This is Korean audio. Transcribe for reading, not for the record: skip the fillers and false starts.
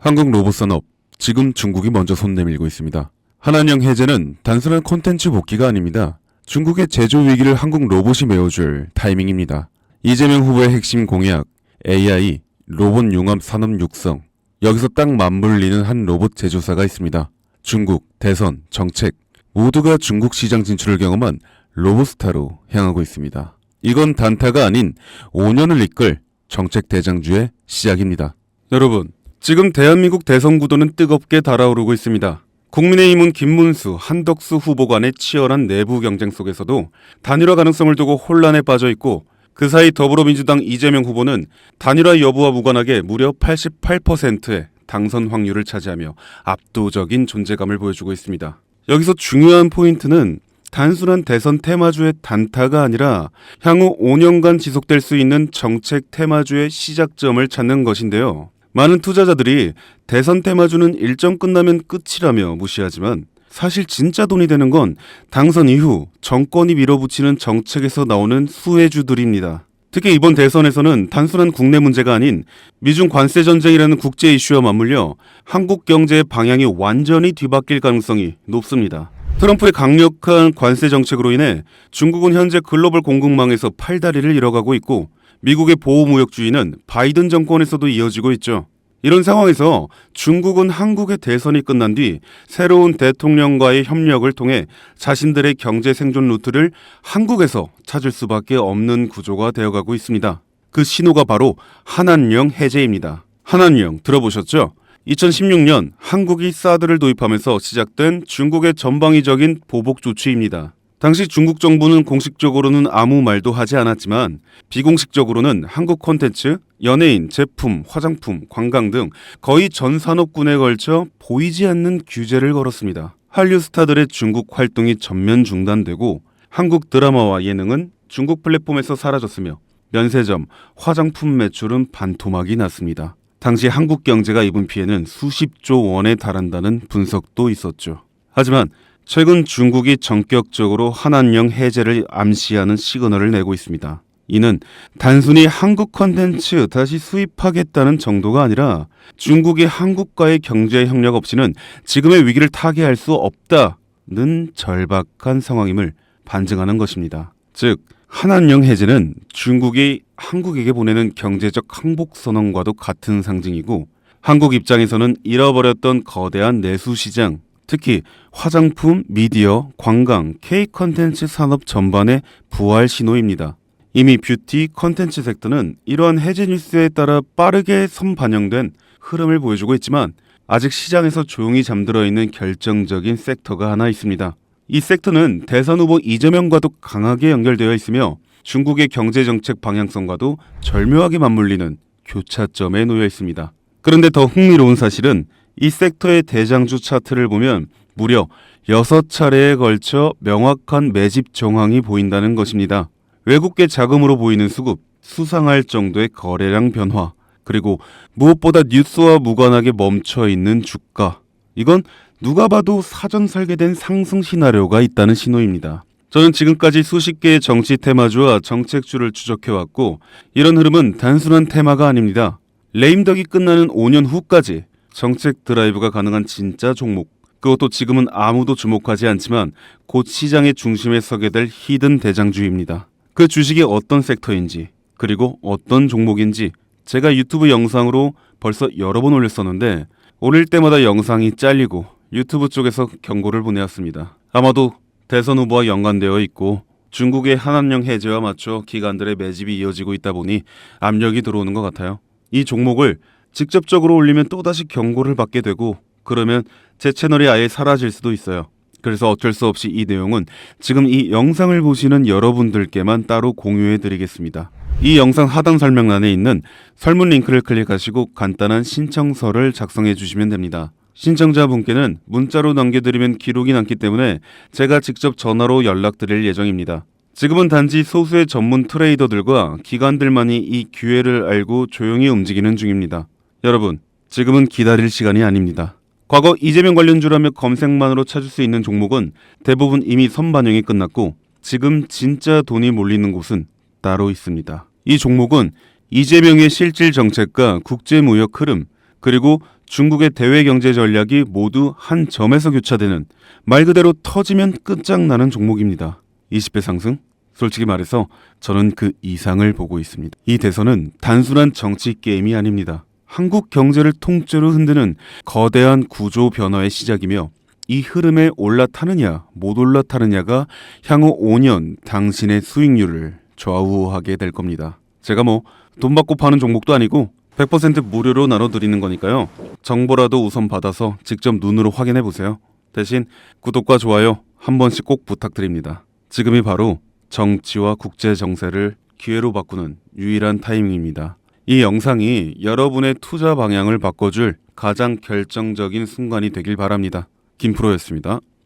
한국 로봇 산업, 지금 중국이 먼저 손 내밀고 있습니다. 한한령 해제는 단순한 콘텐츠 복귀가 아닙니다. 중국의 제조 위기를 한국 로봇이 메워줄 타이밍입니다. 이재명 후보의 핵심 공약, AI, 로봇 융합 산업 육성. 여기서 딱 맞물리는 한 로봇 제조사가 있습니다. 중국, 대선, 정책, 모두가 중국 시장 진출을 경험한 로봇스타로 향하고 있습니다. 이건 단타가 아닌 5년을 이끌 정책 대장주의 시작입니다. 여러분, 지금 대한민국 대선 구도는 뜨겁게 달아오르고 있습니다. 국민의힘은 김문수, 한덕수 후보 간의 치열한 내부 경쟁 속에서도 단일화 가능성을 두고 혼란에 빠져 있고, 그 사이 더불어민주당 이재명 후보는 단일화 여부와 무관하게 무려 88%의 당선 확률을 차지하며 압도적인 존재감을 보여주고 있습니다. 여기서 중요한 포인트는 단순한 대선 테마주의 단타가 아니라 향후 5년간 지속될 수 있는 정책 테마주의 시작점을 찾는 것인데요. 많은 투자자들이 대선 테마주는 일정 끝나면 끝이라며 무시하지만 사실 진짜 돈이 되는 건 당선 이후 정권이 밀어붙이는 정책에서 나오는 수혜주들입니다. 특히 이번 대선에서는 단순한 국내 문제가 아닌 미중 관세 전쟁이라는 국제 이슈와 맞물려 한국 경제의 방향이 완전히 뒤바뀔 가능성이 높습니다. 트럼프의 강력한 관세 정책으로 인해 중국은 현재 글로벌 공급망에서 팔다리를 잃어가고 있고, 미국의 보호무역주의는 바이든 정권에서도 이어지고 있죠. 이런 상황에서 중국은 한국의 대선이 끝난 뒤 새로운 대통령과의 협력을 통해 자신들의 경제 생존 루트를 한국에서 찾을 수밖에 없는 구조가 되어가고 있습니다. 그 신호가 바로 한한령 해제입니다. 한한령 들어보셨죠? 2016년 한국이 사드를 도입하면서 시작된 중국의 전방위적인 보복 조치입니다. 당시 중국 정부는 공식적으로는 아무 말도 하지 않았지만 비공식적으로는 한국 콘텐츠, 연예인, 제품, 화장품, 관광 등 거의 전 산업군에 걸쳐 보이지 않는 규제를 걸었습니다. 한류 스타들의 중국 활동이 전면 중단되고 한국 드라마와 예능은 중국 플랫폼에서 사라졌으며 면세점, 화장품 매출은 반토막이 났습니다. 당시 한국 경제가 입은 피해는 수십조 원에 달한다는 분석도 있었죠. 하지만 최근 중국이 전격적으로 한한령 해제를 암시하는 시그널을 내고 있습니다. 이는 단순히 한국 콘텐츠 다시 수입하겠다는 정도가 아니라 중국이 한국과의 경제 협력 없이는 지금의 위기를 타개할 수 없다는 절박한 상황임을 반증하는 것입니다. 즉, 한한령 해제는 중국이 한국에게 보내는 경제적 항복 선언과도 같은 상징이고, 한국 입장에서는 잃어버렸던 거대한 내수 시장, 특히 화장품, 미디어, 관광, K-컨텐츠 산업 전반의 부활 신호입니다. 이미 뷰티, 컨텐츠 섹터는 이러한 해제 뉴스에 따라 빠르게 선반영된 흐름을 보여주고 있지만 아직 시장에서 조용히 잠들어 있는 결정적인 섹터가 하나 있습니다. 이 섹터는 대선 후보 이재명과도 강하게 연결되어 있으며 중국의 경제정책 방향성과도 절묘하게 맞물리는 교차점에 놓여 있습니다. 그런데 더 흥미로운 사실은 이 섹터의 대장주 차트를 보면 무려 6차례에 걸쳐 명확한 매집 정황이 보인다는 것입니다. 외국계 자금으로 보이는 수급, 수상할 정도의 거래량 변화, 그리고 무엇보다 뉴스와 무관하게 멈춰있는 주가. 이건 누가 봐도 사전 설계된 상승 시나리오가 있다는 신호입니다. 저는 지금까지 수십 개의 정치 테마주와 정책주를 추적해왔고, 이런 흐름은 단순한 테마가 아닙니다. 레임덕이 끝나는 5년 후까지 정책 드라이브가 가능한 진짜 종목, 그것도 지금은 아무도 주목하지 않지만 곧 시장의 중심에 서게 될 히든 대장주입니다. 그 주식이 어떤 섹터인지, 그리고 어떤 종목인지 제가 유튜브 영상으로 벌써 여러 번 올렸었는데 올릴 때마다 영상이 잘리고 유튜브 쪽에서 경고를 보내왔습니다. 아마도 대선 후보와 연관되어 있고 중국의 한한령 해제와 맞춰 기관들의 매집이 이어지고 있다 보니 압력이 들어오는 것 같아요. 이 종목을 직접적으로 올리면 또다시 경고를 받게 되고, 그러면 제 채널이 아예 사라질 수도 있어요. 그래서 어쩔 수 없이 이 내용은 지금 이 영상을 보시는 여러분들께만 따로 공유해 드리겠습니다. 이 영상 하단 설명란에 있는 설문 링크를 클릭하시고 간단한 신청서를 작성해 주시면 됩니다. 신청자분께는 문자로 남겨드리면 기록이 남기 때문에 제가 직접 전화로 연락드릴 예정입니다. 지금은 단지 소수의 전문 트레이더들과 기관들만이 이 기회를 알고 조용히 움직이는 중입니다. 여러분, 지금은 기다릴 시간이 아닙니다. 과거 이재명 관련주라며 검색만으로 찾을 수 있는 종목은 대부분 이미 선반영이 끝났고 지금 진짜 돈이 몰리는 곳은 따로 있습니다. 이 종목은 이재명의 실질 정책과 국제무역 흐름, 그리고 중국의 대외 경제 전략이 모두 한 점에서 교차되는, 말 그대로 터지면 끝장나는 종목입니다. 20배 상승? 솔직히 말해서 저는 그 이상을 보고 있습니다. 이 대선은 단순한 정치 게임이 아닙니다. 한국 경제를 통째로 흔드는 거대한 구조 변화의 시작이며, 이 흐름에 올라타느냐 못 올라타느냐가 향후 5년 당신의 수익률을 좌우하게 될 겁니다. 제가 뭐 돈 받고 파는 종목도 아니고 100% 무료로 나눠드리는 거니까요. 정보라도 우선 받아서 직접 눈으로 확인해 보세요. 대신 구독과 좋아요 한 번씩 꼭 부탁드립니다. 지금이 바로 정치와 국제 정세를 기회로 바꾸는 유일한 타이밍입니다. 이 영상이 여러분의 투자 방향을 바꿔줄 가장 결정적인 순간이 되길 바랍니다. 김프로였습니다.